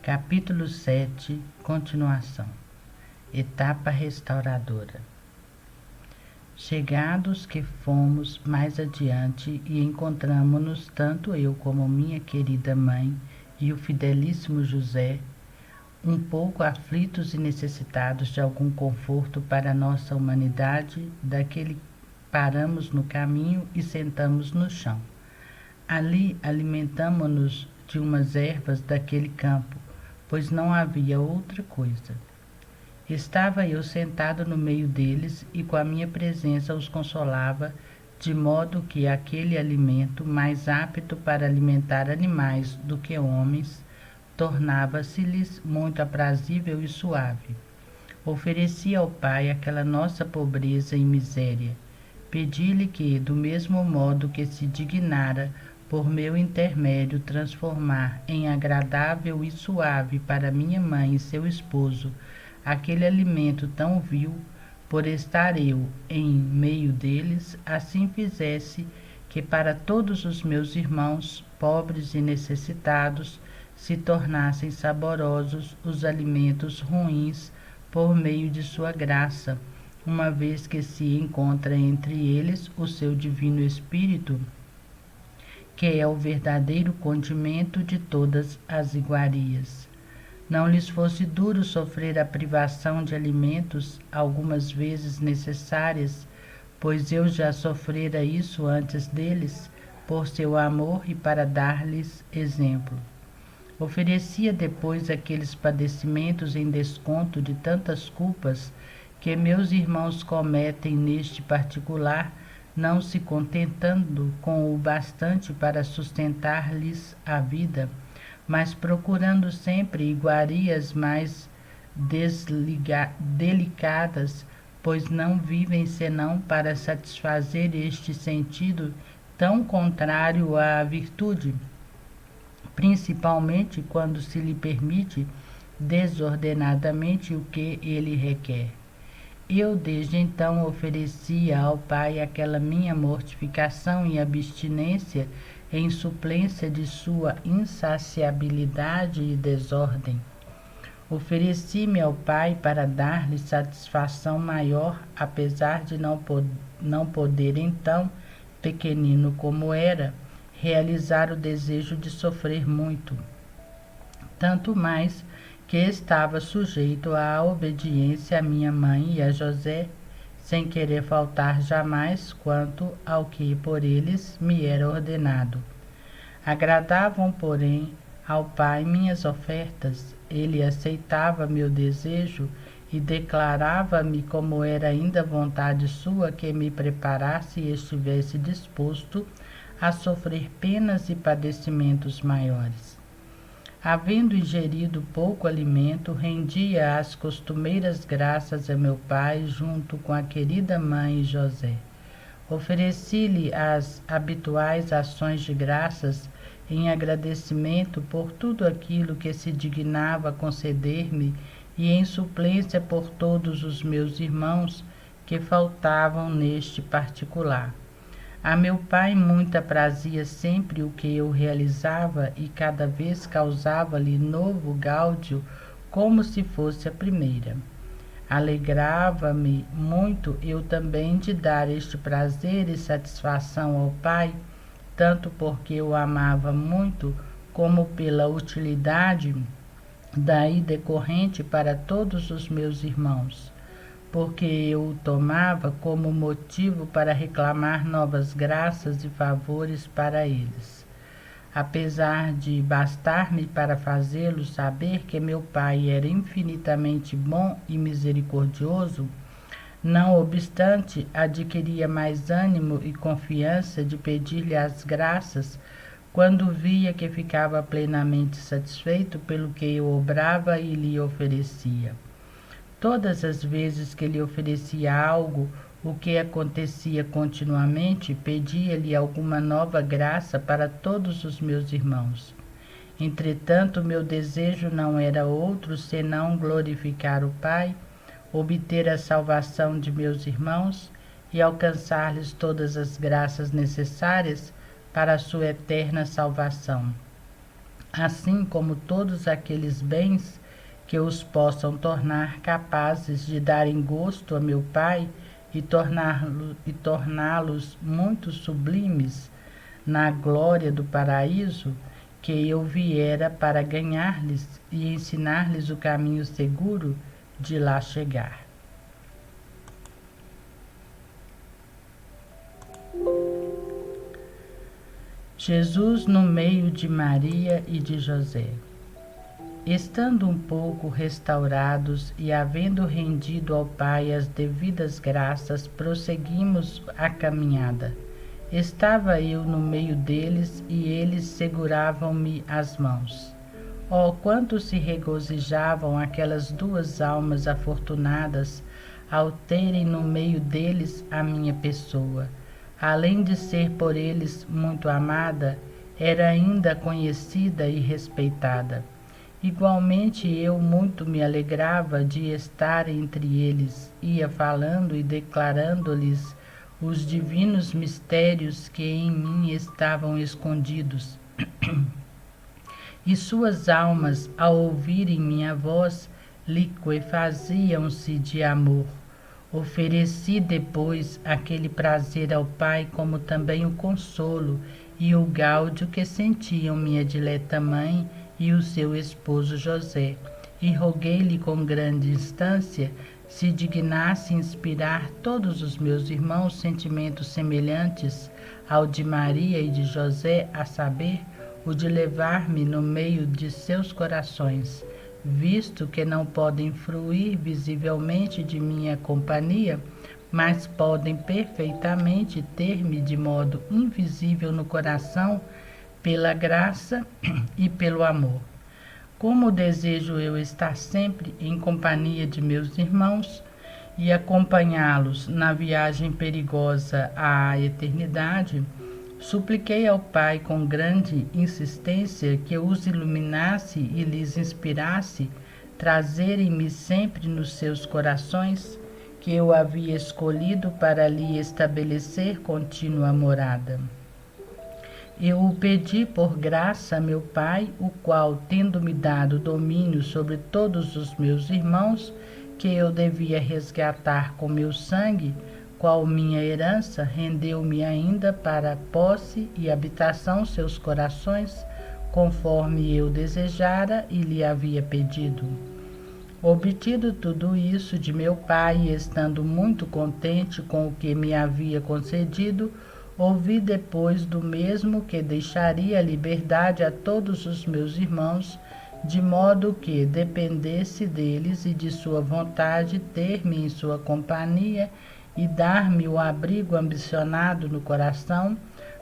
Capítulo 7, continuação. Etapa restauradora. Chegados que fomos mais adiante e encontramo-nos tanto eu como minha querida mãe e o fidelíssimo José, um pouco aflitos e necessitados de algum conforto para a nossa humanidade, daquele paramos no caminho e sentamos no chão. Ali alimentamo-nos de umas ervas daquele campo, pois não havia outra coisa. Estava eu sentado no meio deles e com a minha presença os consolava, de modo que aquele alimento, mais apto para alimentar animais do que homens, tornava-se-lhes muito aprazível e suave. Ofereci ao Pai aquela nossa pobreza e miséria. Pedi-lhe que, do mesmo modo que se dignara, por meu intermédio, transformar em agradável e suave para minha mãe e seu esposo aquele alimento tão vil, por estar eu em meio deles, assim fizesse que para todos os meus irmãos, pobres e necessitados, se tornassem saborosos os alimentos ruins por meio de sua graça, uma vez que se encontra entre eles o seu divino Espírito, que é o verdadeiro condimento de todas as iguarias. Não lhes fosse duro sofrer a privação de alimentos algumas vezes necessárias, pois eu já sofrera isso antes deles, por seu amor e para dar-lhes exemplo. Oferecia depois aqueles padecimentos em desconto de tantas culpas que meus irmãos cometem neste particular, não se contentando com o bastante para sustentar-lhes a vida, mas procurando sempre iguarias mais delicadas, pois não vivem senão para satisfazer este sentido tão contrário à virtude, principalmente quando se lhe permite desordenadamente o que ele requer. Eu desde então oferecia ao Pai aquela minha mortificação e abstinência em suplência de sua insaciabilidade e desordem. Ofereci-me ao Pai para dar-lhe satisfação maior, apesar de não poder então, pequenino como era, realizar o desejo de sofrer muito. Tanto mais que estava sujeito à obediência a minha mãe e a José, sem querer faltar jamais quanto ao que por eles me era ordenado. Agradavam, porém, ao Pai minhas ofertas, ele aceitava meu desejo e declarava-me como era ainda vontade sua que me preparasse e estivesse disposto a sofrer penas e padecimentos maiores. Havendo ingerido pouco alimento, rendia as costumeiras graças a meu Pai junto com a querida mãe José. Ofereci-lhe as habituais ações de graças em agradecimento por tudo aquilo que se dignava conceder-me e em suplência por todos os meus irmãos que faltavam neste particular. A meu Pai muito aprazia sempre o que eu realizava e cada vez causava-lhe novo gáudio como se fosse a primeira. Alegrava-me muito eu também de dar este prazer e satisfação ao Pai, tanto porque eu amava muito, como pela utilidade daí decorrente para todos os meus irmãos, porque eu o tomava como motivo para reclamar novas graças e favores para eles. Apesar de bastar-me para fazê-lo saber que meu Pai era infinitamente bom e misericordioso, não obstante, adquiria mais ânimo e confiança de pedir-lhe as graças quando via que ficava plenamente satisfeito pelo que eu obrava e lhe oferecia. Todas as vezes que lhe oferecia algo, o que acontecia continuamente, pedia-lhe alguma nova graça para todos os meus irmãos. Entretanto, meu desejo não era outro senão glorificar o Pai, obter a salvação de meus irmãos e alcançar-lhes todas as graças necessárias para a sua eterna salvação. assim como todos aqueles bens que os possam tornar capazes de darem gosto a meu Pai e torná-los muito sublimes na glória do paraíso, que eu viera para ganhar-lhes e ensinar-lhes o caminho seguro de lá chegar. Jesus no meio de Maria e de José. Estando um pouco restaurados e havendo rendido ao Pai as devidas graças, prosseguimos a caminhada. Estava eu no meio deles e eles seguravam-me as mãos. Oh, quanto se regozijavam aquelas duas almas afortunadas ao terem no meio deles a minha pessoa! Além de ser por eles muito amada, era ainda conhecida e respeitada. Igualmente eu muito me alegrava de estar entre eles, ia falando e declarando-lhes os divinos mistérios que em mim estavam escondidos. E suas almas, ao ouvirem minha voz, liquefaziam-se de amor. Ofereci depois aquele prazer ao Pai, como também o consolo e o gáudio que sentiam minha dileta mãe e o seu esposo José, e roguei-lhe com grande instância se dignasse inspirar todos os meus irmãos sentimentos semelhantes ao de Maria e de José, a saber, o de levar-me no meio de seus corações, visto que não podem fruir visivelmente de minha companhia, mas podem perfeitamente ter-me de modo invisível no coração, pela graça e pelo amor. Como desejo eu estar sempre em companhia de meus irmãos e acompanhá-los na viagem perigosa à eternidade, supliquei ao Pai com grande insistência que os iluminasse e lhes inspirasse trazerem-me sempre nos seus corações, que eu havia escolhido para lhe estabelecer contínua morada. Eu o pedi por graça a meu Pai, o qual, tendo-me dado domínio sobre todos os meus irmãos, que eu devia resgatar com meu sangue, qual minha herança, rendeu-me ainda para a posse e habitação seus corações, conforme eu desejara e lhe havia pedido. Obtido tudo isso de meu Pai, e estando muito contente com o que me havia concedido, ouvi depois do mesmo que deixaria a liberdade a todos os meus irmãos, de modo que dependesse deles e de sua vontade ter-me em sua companhia e dar-me o abrigo ambicionado no coração,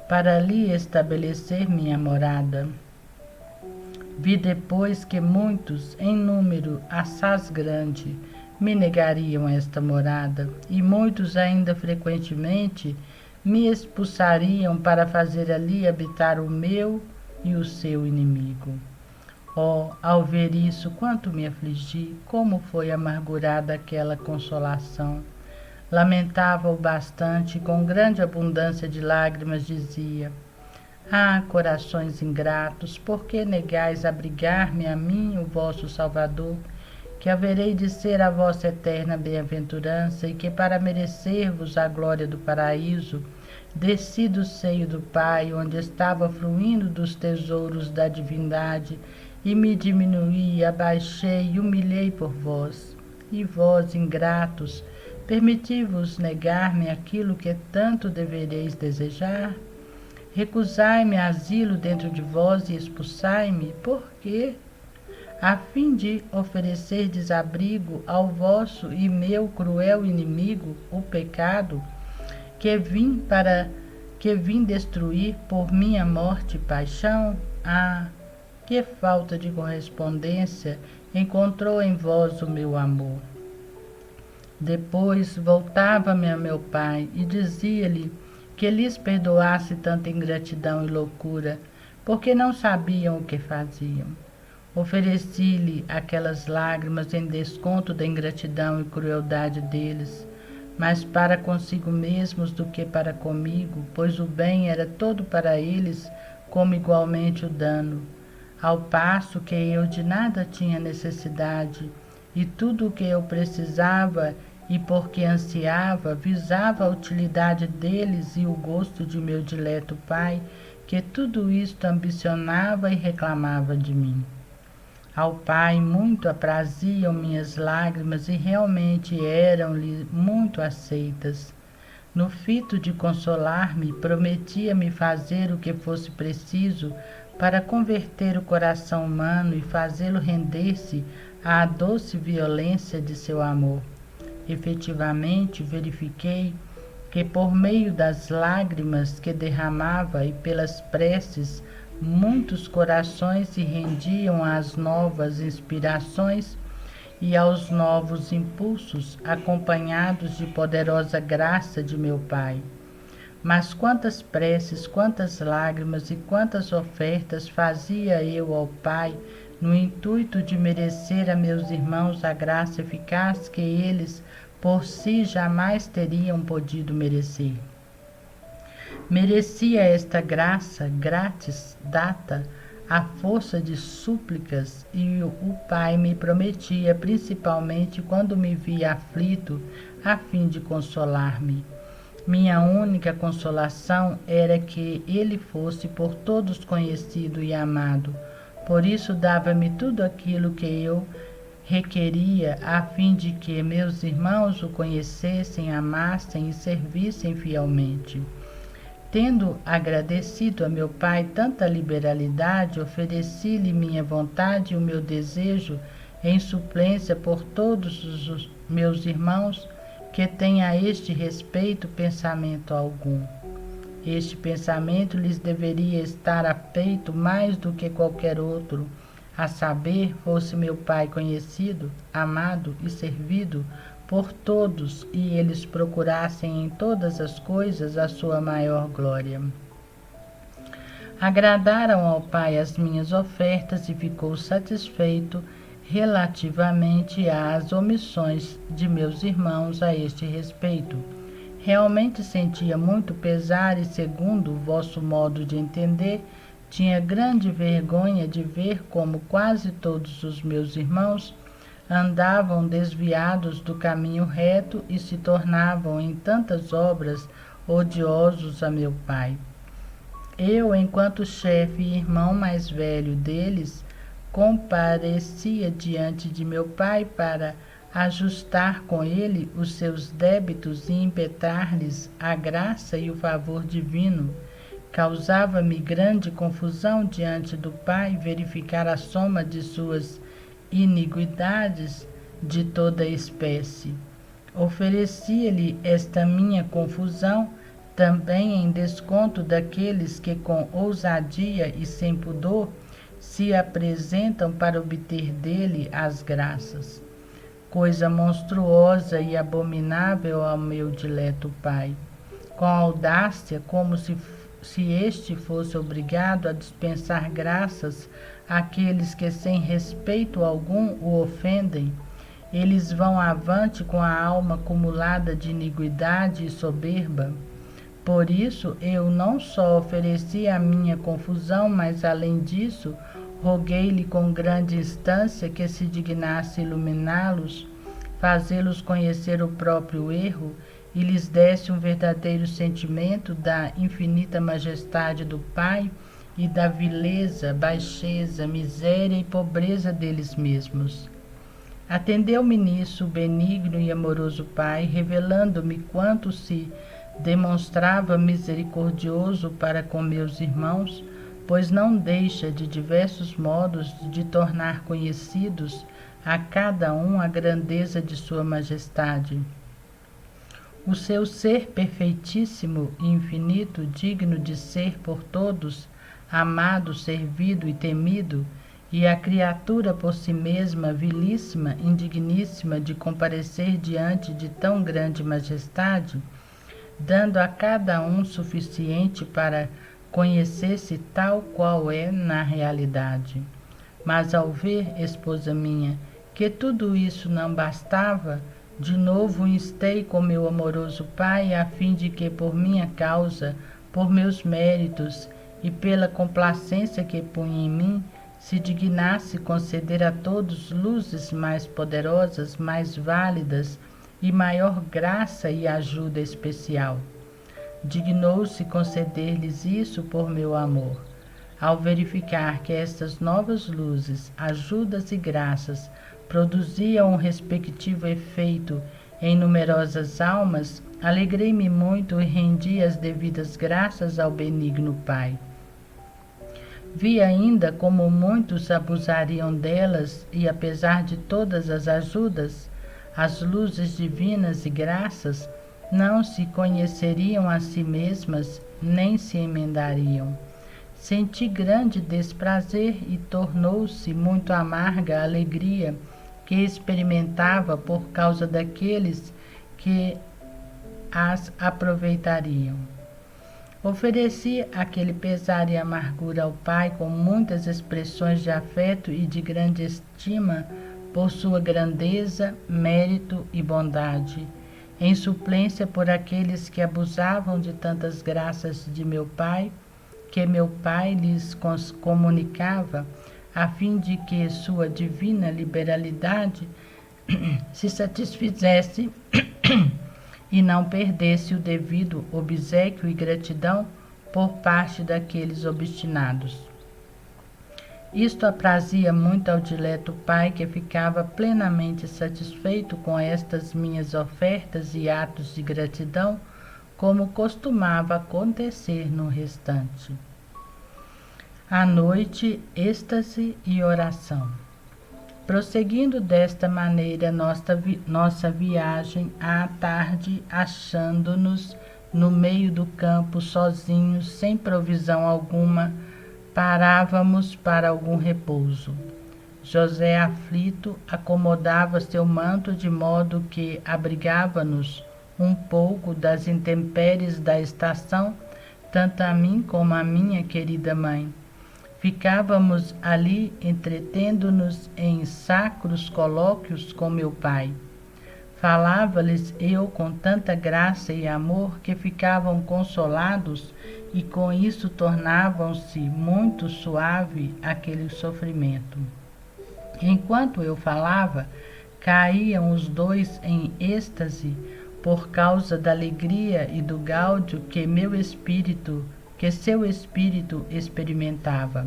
para ali estabelecer minha morada. Vi depois que muitos, em número assaz grande, me negariam esta morada, e muitos ainda frequentemente me expulsariam para fazer ali habitar o meu e o seu inimigo. Oh, ao ver isso, quanto me afligi, como foi amargurada aquela consolação. Lamentava-o bastante, com grande abundância de lágrimas dizia: ah, corações ingratos, por que negais abrigar-me a mim, o vosso Salvador, que haverei de ser a vossa eterna bem-aventurança, e que para merecer-vos a glória do paraíso, desci do seio do Pai, onde estava fluindo dos tesouros da divindade, e me diminuí, abaixei e humilhei por vós. E vós, ingratos, permiti-vos negar-me aquilo que tanto devereis desejar? Recusai-me asilo dentro de vós e expulsai-me, por quê? A fim de oferecer desabrigo ao vosso e meu cruel inimigo, o pecado, que vim destruir por minha morte e paixão? Ah, que falta de correspondência encontrou em vós o meu amor. Depois voltava-me a meu pai e dizia-lhe que lhes perdoasse tanta ingratidão e loucura, porque não sabiam o que faziam. Ofereci-lhe aquelas lágrimas em desconto da ingratidão e crueldade deles, mais para consigo mesmos do que para comigo, pois o bem era todo para eles, como igualmente o dano. ao passo que eu de nada tinha necessidade, e tudo o que eu precisava e porque ansiava, visava a utilidade deles e o gosto de meu dileto pai, que tudo isto ambicionava e reclamava de mim. Ao pai muito apraziam minhas lágrimas e realmente eram-lhe muito aceitas. No fito de consolar-me, prometia-me fazer o que fosse preciso para converter o coração humano e fazê-lo render-se à doce violência de seu amor. Efetivamente, verifiquei que por meio das lágrimas que derramava e pelas preces, muitos corações se rendiam às novas inspirações e aos novos impulsos, acompanhados de poderosa graça de meu Pai. Mas quantas preces, quantas lágrimas e quantas ofertas fazia eu ao Pai, no intuito de merecer a meus irmãos a graça eficaz que eles, por si, jamais teriam podido merecer. Merecia esta graça grátis data à força de súplicas, e o Pai me prometia, principalmente quando me via aflito, a fim de consolar-me. Minha única consolação era que ele fosse por todos conhecido e amado. Por isso dava-me tudo aquilo que eu requeria, a fim de que meus irmãos o conhecessem, amassem e servissem fielmente. Tendo agradecido a meu Pai tanta liberalidade, ofereci-lhe minha vontade e o meu desejo em suplência por todos os meus irmãos que têm a este respeito pensamento algum. Este pensamento lhes deveria estar afeito mais do que qualquer outro, a saber, fosse meu Pai conhecido, amado e servido por todos, e eles procurassem em todas as coisas a sua maior glória. Agradaram ao Pai as minhas ofertas e ficou satisfeito relativamente às omissões de meus irmãos a este respeito. Realmente sentia muito pesar e, segundo o vosso modo de entender, tinha grande vergonha de ver como quase todos os meus irmãos andavam desviados do caminho reto e se tornavam em tantas obras odiosos a meu Pai. Eu, enquanto chefe e irmão mais velho deles, comparecia diante de meu Pai para ajustar com ele os seus débitos e impetrar-lhes a graça e o favor divino. Causava-me grande confusão diante do Pai verificar a soma de suas iniquidades de toda espécie. Oferecia-lhe esta minha confusão também em desconto daqueles que com ousadia e sem pudor se apresentam para obter dele as graças. Coisa monstruosa e abominável ao meu dileto Pai. Com audácia, como se este fosse obrigado a dispensar graças àqueles que sem respeito algum o ofendem, eles vão avante com a alma acumulada de iniquidade e soberba. Por isso, eu não só ofereci a minha confusão, mas, além disso, roguei-lhe com grande instância que se dignasse iluminá-los, fazê-los conhecer o próprio erro e lhes desse um verdadeiro sentimento da infinita majestade do Pai e da vileza, baixeza, miséria e pobreza deles mesmos. Atendeu-me nisso o benigno e amoroso Pai, revelando-me quanto se demonstrava misericordioso para com meus irmãos, pois não deixa de diversos modos de tornar conhecidos a cada um a grandeza de sua majestade. O seu ser perfeitíssimo e infinito, digno de ser por todos amado, servido e temido, e a criatura por si mesma, vilíssima, indigníssima de comparecer diante de tão grande majestade, dando a cada um suficiente para conhecer-se tal qual é na realidade. Mas ao ver, esposa minha, que tudo isso não bastava, de novo instei com meu amoroso Pai, a fim de que por minha causa, por meus méritos e pela complacência que punha em mim, se dignasse conceder a todos luzes mais poderosas, mais válidas e maior graça e ajuda especial. Dignou-se conceder-lhes isso por meu amor. Ao verificar que estas novas luzes, ajudas e graças produziam um respectivo efeito em numerosas almas, alegrei-me muito e rendi as devidas graças ao benigno Pai. Vi ainda como muitos abusariam delas e, apesar de todas as ajudas, as luzes divinas e graças não se conheceriam a si mesmas nem se emendariam. Senti grande desprazer e tornou-se muito amarga a alegria que experimentava por causa daqueles que as aproveitariam. Ofereci aquele pesar e amargura ao Pai com muitas expressões de afeto e de grande estima por sua grandeza, mérito e bondade, em suplência por aqueles que abusavam de tantas graças de meu Pai, que meu Pai lhes comunicava, a fim de que sua divina liberalidade se satisfizesse e não perdesse o devido obséquio e gratidão por parte daqueles obstinados. Isto aprazia muito ao dileto Pai, que ficava plenamente satisfeito com estas minhas ofertas e atos de gratidão, como costumava acontecer no restante. À noite, êxtase e oração. Prosseguindo desta maneira nossa viagem, à tarde, achando-nos no meio do campo, sozinhos, sem provisão alguma, parávamos para algum repouso. José, aflito, acomodava seu manto de modo que abrigava-nos um pouco das intempéries da estação, tanto a mim como a minha querida mãe. Ficávamos ali entretendo-nos em sacros colóquios com meu pai. Falava-lhes eu com tanta graça e amor que ficavam consolados e com isso tornavam-se muito suave aquele sofrimento. Enquanto eu falava, caíam os dois em êxtase por causa da alegria e do gáudio que seu espírito experimentava.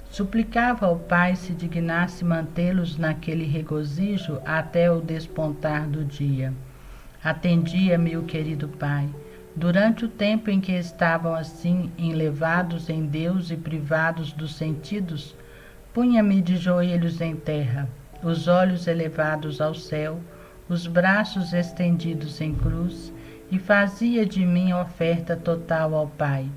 Suplicava ao Pai se dignasse mantê-los naquele regozijo até o despontar do dia. Atendia, meu querido Pai. Durante o tempo em que estavam assim enlevados em Deus e privados dos sentidos, punha-me de joelhos em terra, os olhos elevados ao céu, os braços estendidos em cruz, e fazia de mim oferta total ao Pai.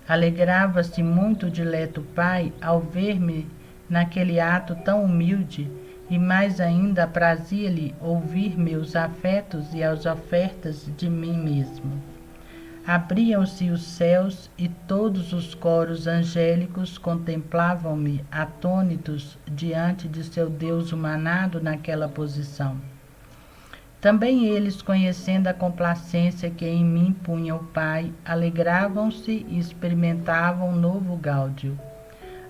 Alegrava-se muito o dileto Pai ao ver-me naquele ato tão humilde, e mais ainda aprazia-lhe ouvir meus afetos e as ofertas de mim mesmo. Abriam-se os céus e todos os coros angélicos contemplavam-me atônitos diante de seu Deus humanado naquela posição. Também eles, conhecendo a complacência que em mim punha o Pai, alegravam-se e experimentavam novo gáudio.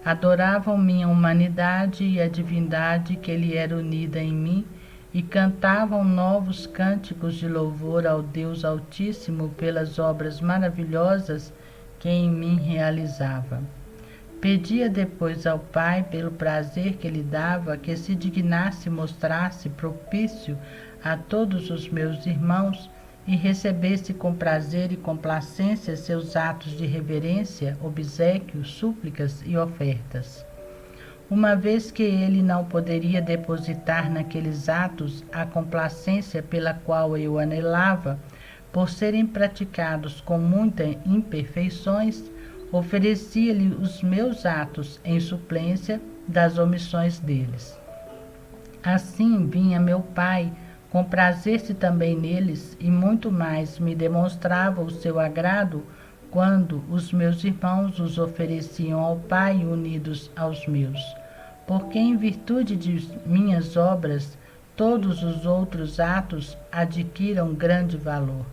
Adoravam minha humanidade e a divindade que lhe era unida em mim e cantavam novos cânticos de louvor ao Deus Altíssimo pelas obras maravilhosas que em mim realizava. Pedia depois ao Pai, pelo prazer que lhe dava, que se dignasse mostrar-se propício a todos os meus irmãos e recebesse com prazer e complacência seus atos de reverência, obséquio, súplicas e ofertas. Uma vez que ele não poderia depositar naqueles atos a complacência pela qual eu anelava, por serem praticados com muitas imperfeições, oferecia-lhe os meus atos em suplência das omissões deles. Assim vinha meu Pai comprazer-se também neles e muito mais me demonstrava o seu agrado quando os meus irmãos os ofereciam ao Pai unidos aos meus, porque em virtude de minhas obras todos os outros atos adquiram grande valor.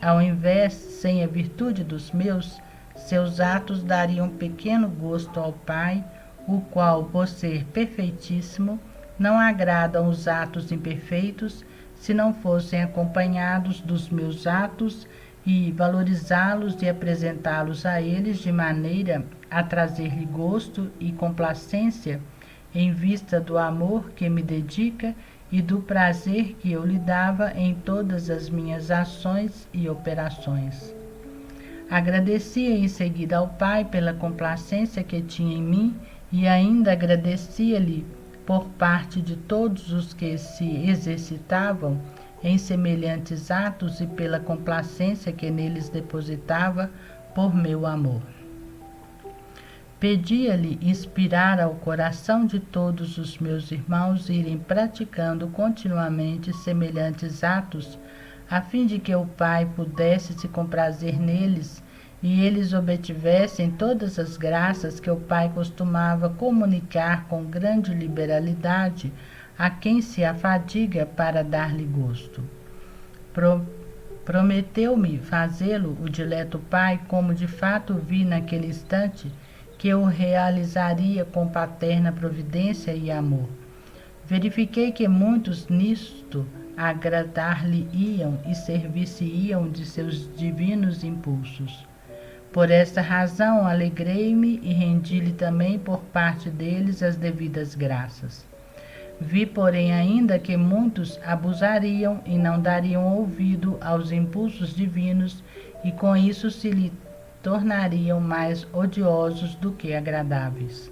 Ao invés, sem a virtude dos meus, seus atos dariam pequeno gosto ao Pai o qual, por ser perfeitíssimo, não agradam os atos imperfeitos, se não fossem acompanhados dos meus atos, e valorizá-los e apresentá-los a eles de maneira a trazer-lhe gosto e complacência, em vista do amor que me dedica e do prazer que eu lhe dava em todas as minhas ações e operações. Agradecia em seguida ao Pai pela complacência que tinha em mim e ainda agradecia-lhe por parte de todos os que se exercitavam em semelhantes atos e pela complacência que neles depositava por meu amor. Pedia-lhe inspirar ao coração de todos os meus irmãos irem praticando continuamente semelhantes atos, a fim de que o Pai pudesse se comprazer neles e eles obtivessem todas as graças que o Pai costumava comunicar com grande liberalidade a quem se afadiga para dar-lhe gosto. Prometeu-me fazê-lo o dileto Pai, como de fato vi naquele instante que eu realizaria com paterna providência e amor. Verifiquei que muitos nisto agradar-lhe-iam e servir-se-iam de seus divinos impulsos. Por esta razão alegrei-me e rendi-lhe também por parte deles as devidas graças. Vi, porém, ainda que muitos abusariam e não dariam ouvido aos impulsos divinos e com isso se lhe tornariam mais odiosos do que agradáveis.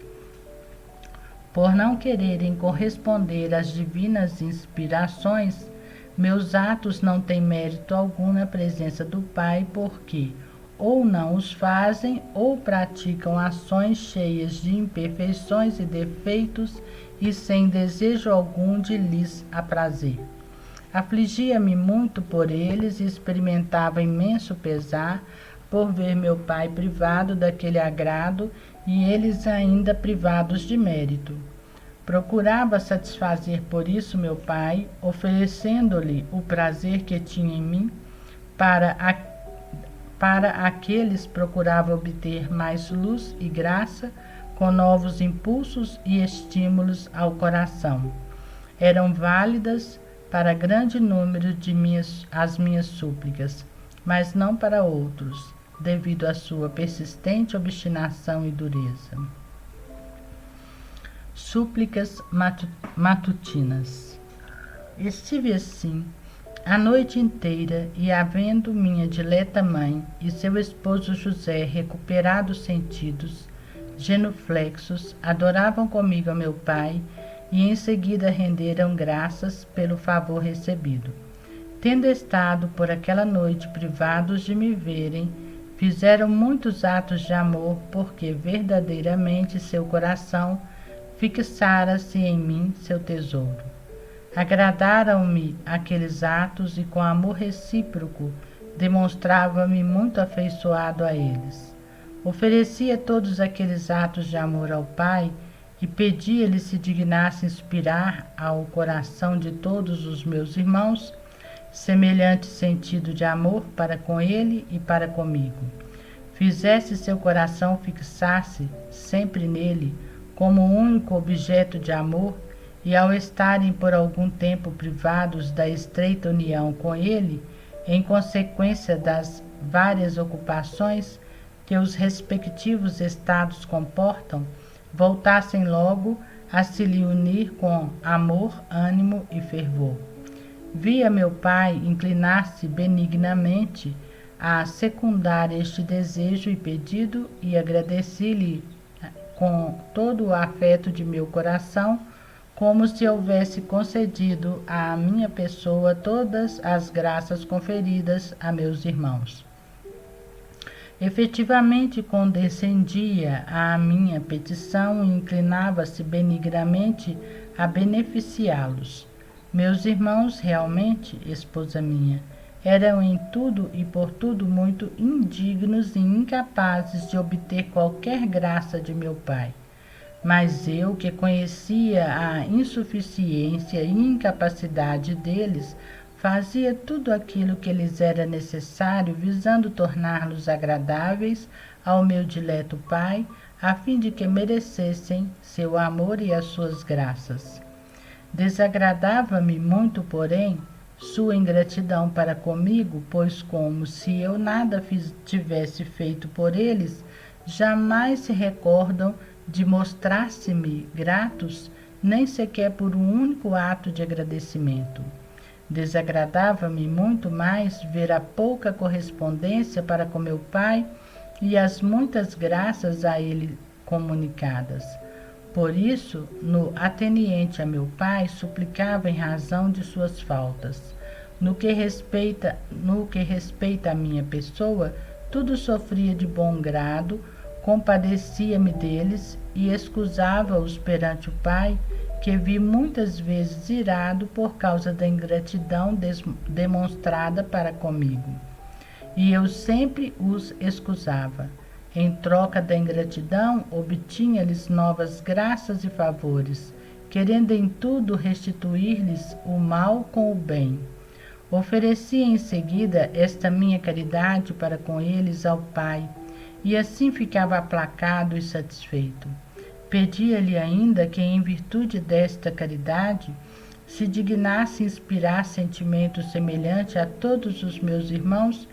Por não quererem corresponder às divinas inspirações, meus atos não têm mérito algum na presença do Pai, porque ou não os fazem ou praticam ações cheias de imperfeições e defeitos e sem desejo algum de lhes aprazer. Afligia-me muito por eles e experimentava imenso pesar por ver meu Pai privado daquele agrado e eles ainda privados de mérito. Procurava satisfazer por isso meu Pai, oferecendo-lhe o prazer que tinha em mim. Para aqueles procurava obter mais luz e graça, com novos impulsos e estímulos ao coração. Eram válidas para grande número de as minhas súplicas, mas não para outros, devido à sua persistente obstinação e dureza. Súplicas matutinas. Estive assim a noite inteira e, havendo minha dileta mãe e seu esposo José recuperado os sentidos, genuflexos, adoravam comigo a meu Pai e em seguida renderam graças pelo favor recebido. Tendo estado por aquela noite privados de me verem, fizeram muitos atos de amor, porque verdadeiramente seu coração fixara-se em mim seu tesouro. Agradaram-me aqueles atos e com amor recíproco demonstrava-me muito afeiçoado a eles. Oferecia todos aqueles atos de amor ao Pai e pedia-lhe se dignasse inspirar ao coração de todos os meus irmãos semelhante sentido de amor para com ele e para comigo. Fizesse seu coração fixar-se sempre nele como único objeto de amor, e ao estarem por algum tempo privados da estreita união com ele, em consequência das várias ocupações que os respectivos estados comportam, voltassem logo a se lhe unir com amor, ânimo e fervor. Via meu Pai inclinar-se benignamente a secundar este desejo e pedido e agradeci-lhe com todo o afeto de meu coração, como se houvesse concedido à minha pessoa todas as graças conferidas a meus irmãos. Efetivamente condescendia à minha petição e inclinava-se benignamente a beneficiá-los. Meus irmãos realmente, esposa minha, eram em tudo e por tudo muito indignos e incapazes de obter qualquer graça de meu Pai. Mas eu, que conhecia a insuficiência e incapacidade deles, fazia tudo aquilo que lhes era necessário, visando torná-los agradáveis ao meu dileto Pai, a fim de que merecessem seu amor e as suas graças. Desagradava-me muito, porém, sua ingratidão para comigo, pois como se eu nada tivesse feito por eles, jamais se recordam de mostrar-se-me gratos, nem sequer por um único ato de agradecimento. Desagradava-me muito mais ver a pouca correspondência para com meu pai e as muitas graças a ele comunicadas. Por isso, no ateniente a meu pai, suplicava em razão de suas faltas. No que respeita a minha pessoa, tudo sofria de bom grado, compadecia-me deles e excusava-os perante o pai, que vi muitas vezes irado por causa da ingratidão demonstrada para comigo. E eu sempre os excusava. Em troca da ingratidão, obtinha-lhes novas graças e favores, querendo em tudo restituir-lhes o mal com o bem. Oferecia em seguida esta minha caridade para com eles ao Pai, e assim ficava aplacado e satisfeito. Pedia-lhe ainda que, em virtude desta caridade, se dignasse inspirar sentimento semelhante a todos os meus irmãos,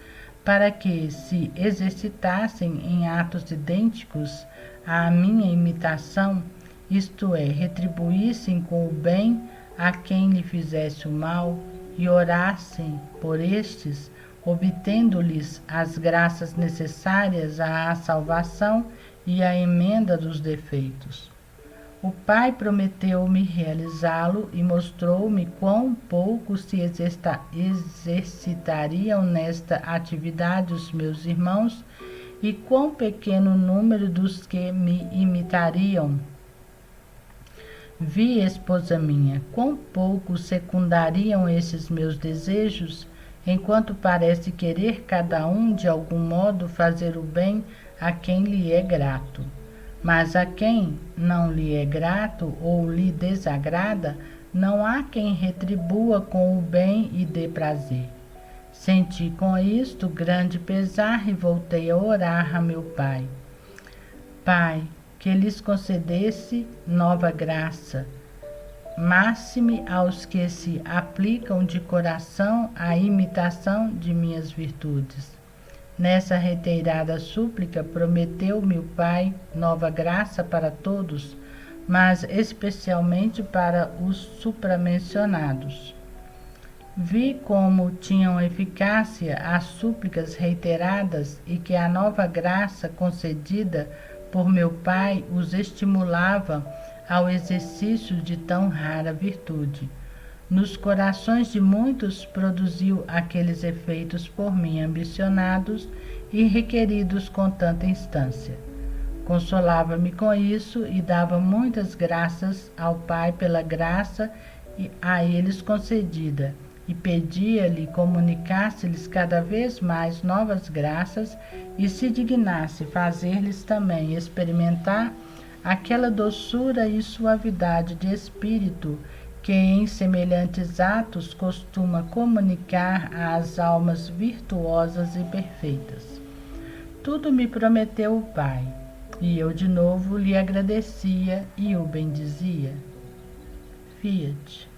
para que se exercitassem em atos idênticos à minha imitação, isto é, retribuíssem com o bem a quem lhe fizesse o mal e orassem por estes, obtendo-lhes as graças necessárias à salvação e à emenda dos defeitos. O Pai prometeu-me realizá-lo e mostrou-me quão pouco se exercitariam nesta atividade os meus irmãos e quão pequeno número dos que me imitariam. Vi, esposa minha, quão pouco secundariam esses meus desejos, enquanto parece querer cada um de algum modo fazer o bem a quem lhe é grato. Mas a quem não lhe é grato ou lhe desagrada, não há quem retribua com o bem e dê prazer. Senti com isto grande pesar e voltei a orar a meu Pai. Pai, que lhes concedesse nova graça, máxime aos que se aplicam de coração à imitação de minhas virtudes. Nessa reiterada súplica, prometeu-me o Pai nova graça para todos, mas especialmente para os supramencionados. Vi como tinham eficácia as súplicas reiteradas e que a nova graça concedida por meu Pai os estimulava ao exercício de tão rara virtude. Nos corações de muitos produziu aqueles efeitos por mim ambicionados e requeridos com tanta instância. Consolava-me com isso e dava muitas graças ao Pai pela graça a eles concedida, e pedia-lhe comunicasse-lhes cada vez mais novas graças e se dignasse fazer-lhes também experimentar aquela doçura e suavidade de espírito que em semelhantes atos costuma comunicar às almas virtuosas e perfeitas. Tudo me prometeu o Pai, e eu de novo lhe agradecia e o bendizia. Fiat.